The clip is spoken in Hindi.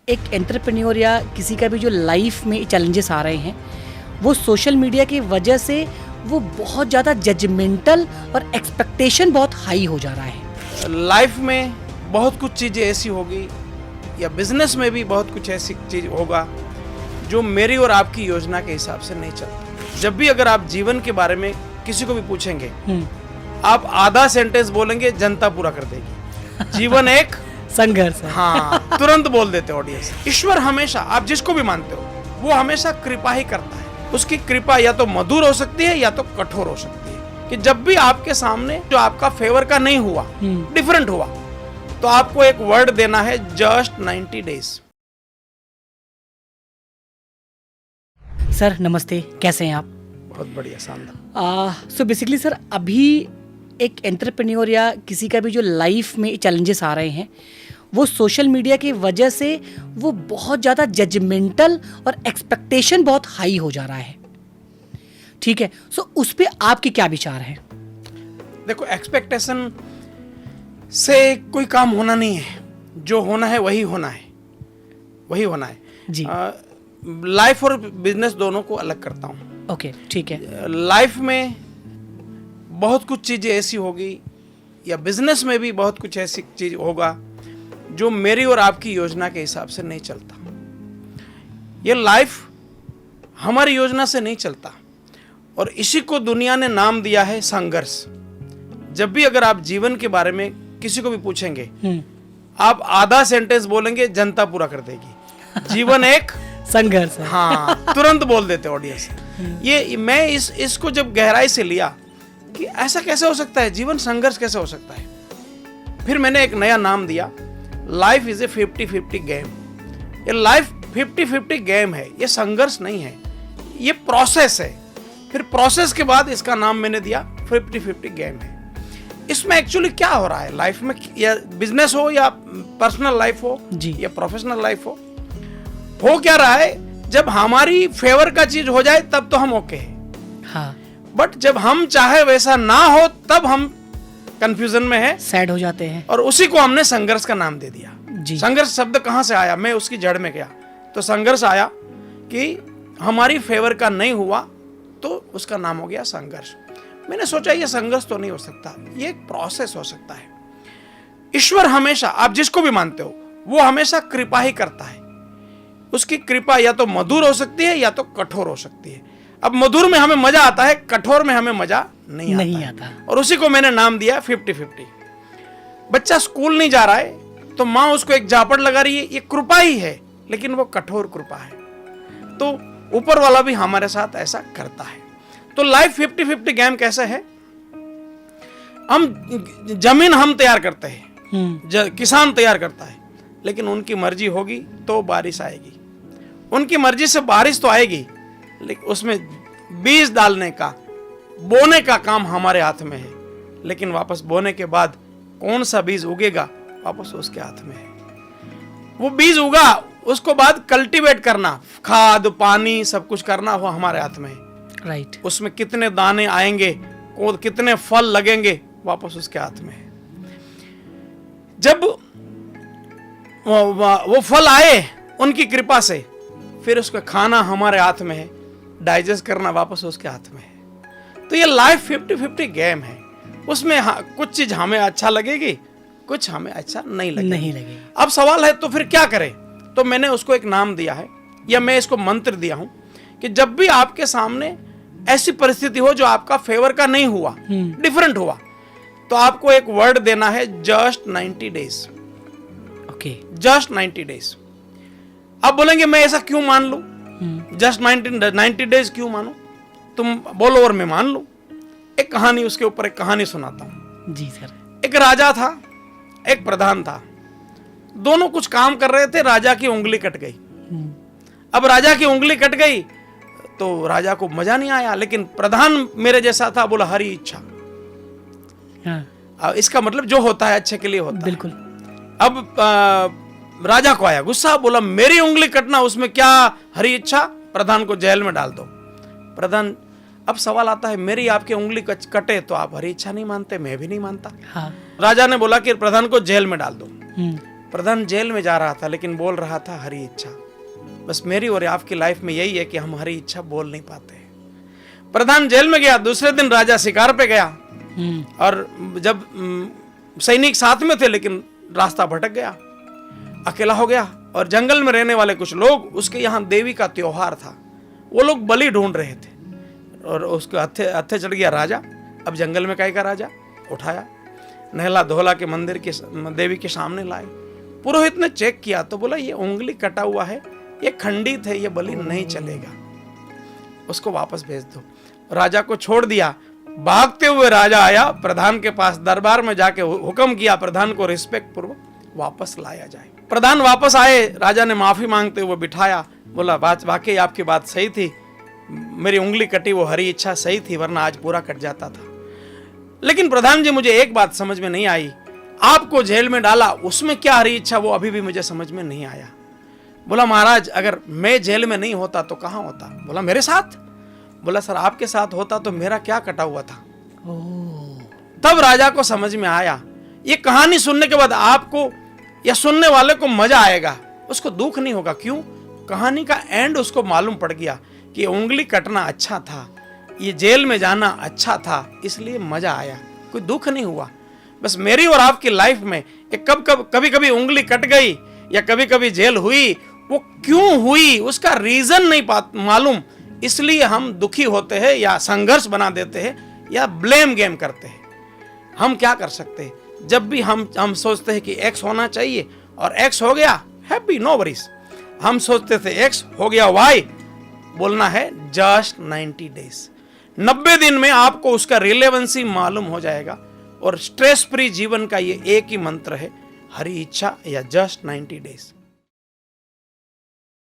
एक एंटरप्रेन्योर या किसी का भी जो लाइफ में चैलेंजेस आ रहे हैं वो सोशल मीडिया की वजह से वो बहुत ज़्यादा जजमेंटल और एक्सपेक्टेशन बहुत हाई हो जा रहा है। लाइफ में बहुत कुछ चीज़ें ऐसी होगी या बिजनेस में भी बहुत कुछ ऐसी चीज़ होगा जो मेरी और आपकी योजना के हिसाब से नहीं चलता। जब भी अगर आप जीवन के बारे में किसी को भी पूछेंगे आप आधा सेंटेंस बोलेंगे जनता पूरा कर देगी। जीवन एक संघर्ष है। हाँ, तुरंत बोल देते ऑडियंस। ईश्वर हमेशा, आप जिसको भी मानते हो, वो हमेशा कृपा ही करता है। उसकी कृपा या तो मधुर हो सकती है या तो कठोर हो सकती है। कि जब भी आपके सामने जो आपका फेवर का नहीं हुआ, डिफरेंट हुआ, तो आपको एक वर्ड देना है, जस्ट 90 डेज। सर नमस्ते, कैसे हैं आप? बहुत बढ़िया, शानदार। सो बेसिकली सर, अभी एक एंटरप्रेन्योर या किसी का भी जो लाइफ में चैलेंजेस आ रहे हैं वो सोशल मीडिया की वजह से वो बहुत ज़्यादा जजमेंटल और एक्सपेक्टेशन बहुत हाई हो जा रहा है। ठीक है, सो उस पे आपके क्या विचार हैं? देखो, एक्सपेक्टेशन से कोई काम होना नहीं है। जो होना है वही होना है, वही होना है जी। लाइफ और बिजनेस दोनों को अलग करता हूँ। ओके, ठीक है। लाइफ में बहुत कुछ चीज़ें ऐसी होगी या बिजनेस में भी बहुत कुछ ऐसी चीज होगा जो मेरी और आपकी योजना के हिसाब से नहीं चलता। ये लाइफ हमारी योजना से नहीं चलता और इसी को दुनिया ने नाम दिया है संघर्ष। जब भी अगर आप जीवन के बारे में किसी को भी पूछेंगे आप आधा सेंटेंस बोलेंगे जनता पूरा कर देगी। जीवन एक संघर्ष है। हाँ, तुरंत बोल देते ऑडियंस। ये मैं इसको जब गहराई से लिया कि ऐसा कैसे हो सकता है, जीवन संघर्ष कैसे हो सकता है, फिर मैंने एक नया नाम दिया, लाइफ इज ए 50-50 गेम। ये लाइफ 50-50 गेम है, ये संघर्ष नहीं है, ये प्रोसेस है। फिर प्रोसेस के बाद इसका नाम मैंने दिया 50-50 गेम है। इसमें एक्चुअली क्या हो रहा है लाइफ में, या बिजनेस हो या पर्सनल लाइफ हो या प्रोफेशनल लाइफ हो क्या रहा है, जब हमारी फेवर का चीज हो जाए तब तो हम ओके हैं। हाँ, बट जब हम चाहे वैसा ना हो तब हम कंफ्यूजन में है, सैड हो जाते हैं। और उसी को हमने संघर्ष का नाम दे दिया। जी। संघर्ष शब्द कहां से आया, मैं उसकी जड़ में गया तो संघर्ष आया कि हमारी फेवर का नहीं हुआ तो उसका नाम हो गया संघर्ष। मैंने सोचा ये संघर्ष तो नहीं हो सकता, ये एक प्रोसेस हो सकता है। ईश्वर हमेशा, आप जिसको भी मानते हो, वो हमेशा कृपा ही करता है। उसकी कृपा या तो मधुर हो सकती है या तो कठोर हो सकती है। अब मधुर में हमें मजा आता है, कठोर में हमें मजा नहीं आता। और उसी को मैंने नाम दिया 50-50। बच्चा स्कूल नहीं जा रहा है तो माँ उसको एक झापड़ लगा रही है, ये कृपा ही है, लेकिन वो कठोर कृपा है। तो ऊपर वाला भी हमारे साथ ऐसा करता है। तो लाइफ 50-50 गेम कैसे है, हम जमीन हम तैयार करते हैं, किसान तैयार करता है, लेकिन उनकी मर्जी होगी तो बारिश आएगी। उनकी मर्जी से बारिश तो आएगी, लेकिन उसमें बीज डालने का, बोने का काम हमारे हाथ में है। लेकिन वापस बोने के बाद कौन सा बीज उगेगा वापस उसके हाथ में है। वो बीज उगा, उसको बाद कल्टीवेट करना, खाद पानी सब कुछ करना, वो हमारे हाथ में है। राइट। उसमें कितने दाने आएंगे, कितने फल लगेंगे, वापस उसके हाथ में है। जब वो फल आए उनकी कृपा से, फिर उसको खाना हमारे हाथ में है, डाइजेस्ट करना वापस उसके हाथ में है। तो ये लाइफ 50-50 गेम है। उसमें कुछ चीज हमें अच्छा लगेगी, कुछ हमें अच्छा नहीं लगेगी। अब सवाल है तो फिर क्या करें, तो मैंने उसको एक नाम दिया है, या मैं इसको मंत्र दिया हूं कि जब भी आपके सामने ऐसी परिस्थिति हो जो आपका फेवर का नहीं हुआ, डिफरेंट हुआ, तो आपको एक वर्ड देना है, just 90 days. Okay, just 90 days. आप बोलेंगे मैं ऐसा क्यों मान लूं, जस्ट 90 डेज क्यों मानूं? तुम बोलो और मैं मान लूं। एक कहानी, उसके ऊपर एक कहानी सुनाता हूं। जी सर। एक राजा था, एक प्रधान था। दोनों कुछ काम कर रहे थे, राजा की उंगली कट गई। अब राजा की उंगली कट गई तो राजा को मजा नहीं आया, लेकिन प्रधान मेरे जैसा था, बोला हरी इच्छा। हाँ। इसका मतलब जो होता है अच्छे के लिए होता है। बिल्कुल। अब राजा को आया गुस्सा, बोला मेरी उंगली कटना, उसमें क्या हरी इच्छा, प्रधान को जेल में डाल दो। प्रधान, अब सवाल आता है, मेरी आपकी उंगली कटे तो आप हरी इच्छा नहीं मानते, मैं भी नहीं मानता। हाँ। राजा ने बोला कि प्रधान को जेल में डाल दो। प्रधान जेल में जा रहा था लेकिन बोल रहा था हरी इच्छा। बस मेरी और आपकी लाइफ में यही है कि हम हरी इच्छा बोल नहीं पाते। प्रधान जेल में गया, दूसरे दिन राजा शिकार पे गया और जब सैनिक साथ में थे लेकिन रास्ता भटक गया, अकेला हो गया। और जंगल में रहने वाले कुछ लोग, उसके यहाँ देवी का त्योहार था, वो लोग बलि ढूंढ रहे थे और उसके हत्थे चढ़ गया राजा। अब जंगल में काहे का राजा, उठाया, नहला धोला के मंदिर के देवी के सामने लाए। पुरोहित ने चेक किया तो बोला ये उंगली कटा हुआ है, ये खंडित है, ये बलि नहीं चलेगा, उसको वापस भेज दो। राजा को छोड़ दिया। भागते हुए राजा आया प्रधान के पास, दरबार में जाके हुक्म किया प्रधान को रिस्पेक्ट पूर्वक वापस लाया जाए। प्रधान वापस आए, राजा ने माफी मांगते हुए बिठाया, बोला वाकई आपकी बात सही थी, मेरी उंगली कटी, वो हरी इच्छा सही थी, वरना आज पूरा कट जाता था। लेकिन प्रधान जी मुझे एक बात समझ में नहीं आई, आपको जेल में डाला उसमें क्या हरी इच्छा, वो अभी भी मुझे समझ में नहीं आया। बोला महाराज अगर मैं जेल में नहीं होता तो कहाँ होता? बोला मेरे साथ। बोला सर आपके साथ होता तो मेरा क्या कटा हुआ था? तब राजा को समझ में आया। ये कहानी सुनने के बाद आपको या सुनने वाले को मजा आएगा, उसको दुख नहीं होगा। क्यों? कहानी का एंड उसको मालूम पड़ गया कि उंगली कटना अच्छा था, ये जेल में जाना अच्छा था, इसलिए मजा आया, कोई दुख नहीं हुआ। बस मेरी और आपकी लाइफ में कभी कभी उंगली कट गई या कभी कभी जेल हुई, वो क्यों हुई उसका रीजन नहीं मालूम, इसलिए हम दुखी होते हैं या संघर्ष बना देते हैं या ब्लेम गेम करते हैं। हम क्या कर सकते हैं? जब भी हम सोचते हैं कि एक्स होना चाहिए और एक्स हो गया, हैप्पी, नो वरीज। हम सोचते थे एक्स हो गया वाई, बोलना है जस्ट 90 डेज। 90 दिन में आपको उसका रिलेवेंसी मालूम हो जाएगा। और स्ट्रेस फ्री जीवन का ये एक ही मंत्र है, हरी इच्छा या जस्ट 90 डेज।